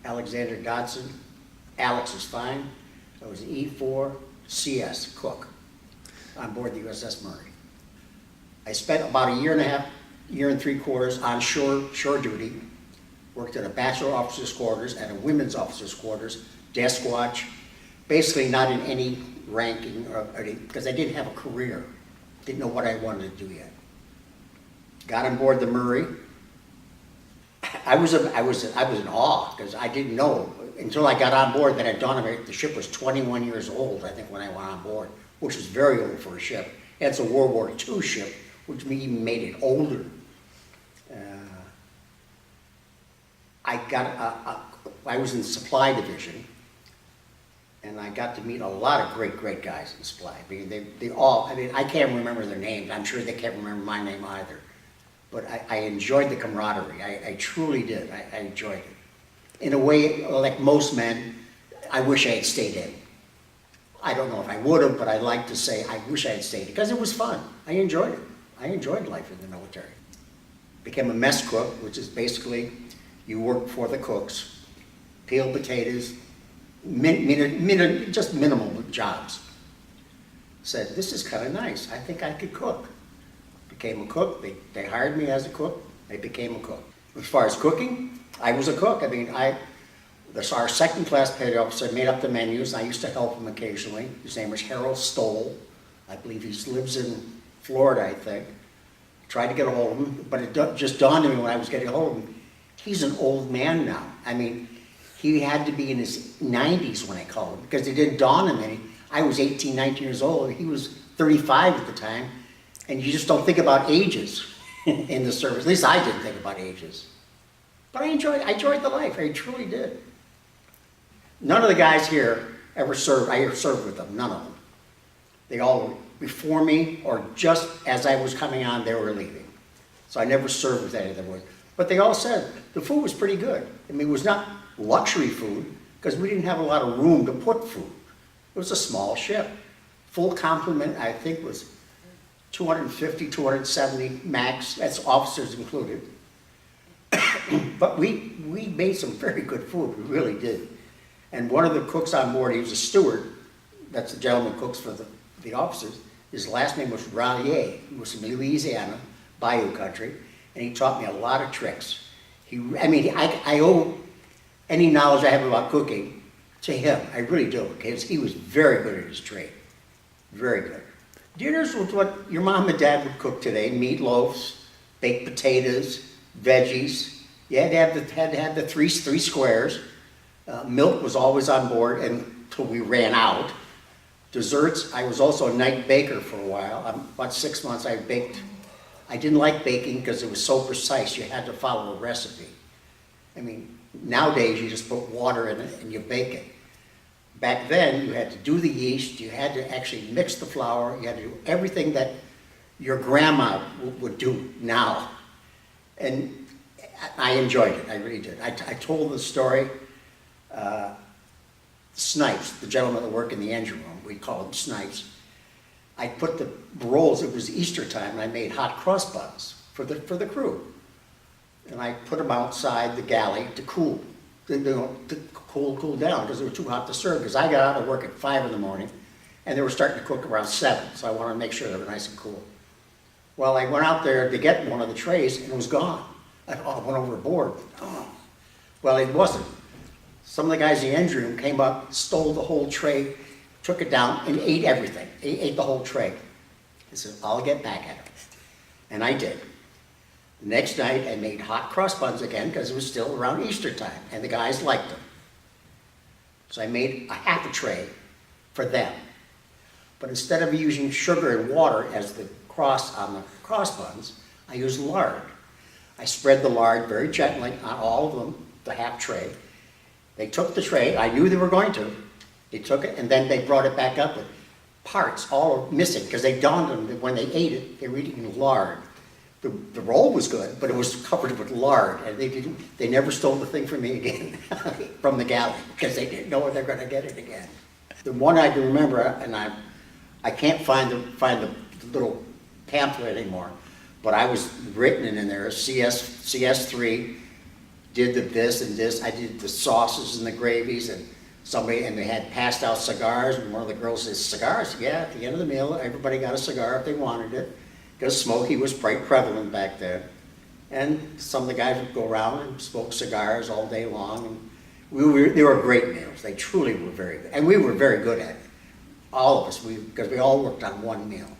Alexander Dodson. Alex is fine. I was an E4 CS cook on board the USS Murray. I spent about a year and a half, year and 3/4 on shore duty. Worked at a bachelor officer's quarters and a women's officer's quarters, desk watch. Basically not in any ranking because I didn't have a career. Didn't know what I wanted to do yet. Got on board the Murray. I was in awe because I didn't know until I got on board that it dawned on me the ship was 21 years old, I think, when I went on board, which is very old for a ship. And it's a World War II ship, which even made it older. I was in the supply division, and I got to meet a lot of great guys in supply. I mean, I can't remember their names. I'm sure they can't remember my name either. But I enjoyed the camaraderie. I truly did. I enjoyed it. In a way, like most men, I wish I had stayed in. I don't know if I would have, but I like to say I wish I had stayed because it was fun. I enjoyed it. I enjoyed life in the military. Became a mess cook, which is basically you work for the cooks, peel potatoes, just minimal jobs. Said, this is kind of nice. I think I could cook. Became a cook. They hired me as a cook. I became a cook. As far as cooking, I was a cook. I mean, our second class petty officer made up the menus. I used to help him occasionally. His name was Harold Stoll. I believe he lives in Florida, I think. Tried to get a hold of him, but it just dawned on me when I was getting a hold of him. He's an old man now. I mean, he had to be in his 90s when I called him because it didn't dawn on me. I was 18, 19 years old. He was 35 at the time. And you just don't think about ages in the service. At least I didn't think about ages. But I enjoyed the life. I truly did. None of the guys here ever served. I served with them. None of them. They all, before me or just as I was coming on, they were leaving. So I never served with any of them. But they all said the food was pretty good. I mean, it was not luxury food because we didn't have a lot of room to put food. It was a small ship. Full complement, I think, was 250, 270 max. That's officers included. But we made some very good food. We really did. And one of the cooks on board, he was a steward. That's the gentleman who cooks for the officers. His last name was Rallier. He was from Louisiana, Bayou country. And he taught me a lot of tricks. I owe any knowledge I have about cooking to him. I really do, because he was very good at his trade. Very good. Dinners was what your mom and dad would cook today: meatloaves, baked potatoes, veggies. You had to have the three squares. Milk was always on board until we ran out. Desserts, I was also a night baker for a while. About 6 months I baked. I didn't like baking because it was so precise. You had to follow a recipe. I mean, nowadays you just put water in it and you bake it. Back then you had to do the yeast, you had to actually mix the flour, you had to do everything that your grandma would do now. And I enjoyed it, I really did. I told the story. Snipes, the gentleman that worked in the engine room, we call him Snipes. I put the rolls, it was Easter time, and I made hot cross buns for the crew. And I put them outside the galley to cool, to cool down, because they were too hot to serve, because I got out of work at 5 in the morning, and they were starting to cook around 7, so I wanted to make sure they were nice and cool. Well, I went out there to get one of the trays, and it was gone. I went overboard. Oh. Well, it wasn't. Some of the guys in the engine room came up, stole the whole tray, took it down, and ate everything. Ate the whole tray. I said, I'll get back at it. And I did. The next night, I made hot cross buns again, because it was still around Easter time, and the guys liked them. So I made a half a tray for them. But instead of using sugar and water as the cross on the cross buns, I used lard. I spread the lard very gently on all of them, the half tray. They took the tray, I knew they were going to. They took it, and then they brought it back up with parts all missing, because they dawned on them that when they ate it, they were eating lard. The roll was good, but it was covered with lard, and they never stole the thing from me again, from the galley, because they didn't know where they're going to get it again. The one I can remember, and I can't find the little pamphlet anymore, but I was written in there, CS3, did the this and this. I did the sauces and the gravies, and they had passed out cigars, and one of the girls says, cigars? Yeah, at the end of the meal, everybody got a cigar if they wanted it, because smoking was quite prevalent back then. And some of the guys would go around and smoke cigars all day long, and they were great meals. They truly were very good, and we were very good at it. All of us, because we all worked on one meal.